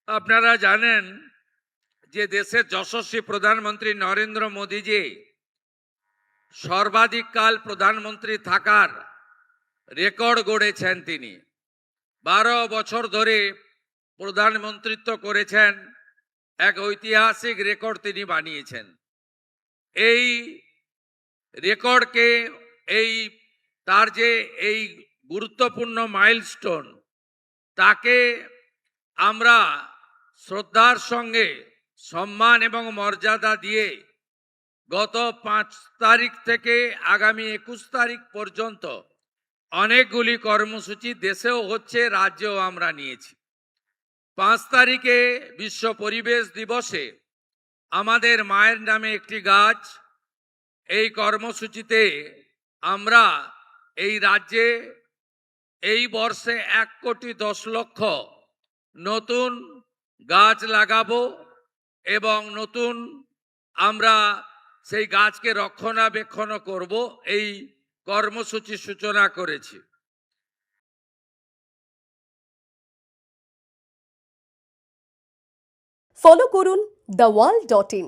আপনারা জানেন যে দেশের যশস্বী প্রধানমন্ত্রী নরেন্দ্র মোদীজি সর্বাধিক কাল প্রধানমন্ত্রী থাকার রেকর্ড গড়েছেন। তিনি 12 বছর ধরে প্রধানমন্ত্রিত্ব করেছেন। এক ঐতিহাসিক রেকর্ড তিনি বানিয়েছেন। এই রেকর্ডকে তার যে এই গুরুত্বপূর্ণ মাইলস্টোন, তাকে আমরা শ্রদ্ধার সঙ্গে সম্মান এবং মর্যাদা দিয়ে গত 5 তারিখ থেকে আগামী 21 তারিখ পর্যন্ত অনেকগুলি কর্মসূচি দেশেও হচ্ছে, রাজ্যেও আমরা নিয়েছি। 5 তারিখে বিশ্ব পরিবেশ দিবসে আমাদের মায়ের নামে একটি গাছ, এই কর্মসূচিতে আমরা এই রাজ্যে এই বর্ষে 1,10,00,000 নতুন গাছ লাগাবো এবং নতুন আমরা সেই গাছকে রক্ষণাবেক্ষণ করব। এই কর্মসূচি সূচনা করেছি। ফলো করুন theworld.in।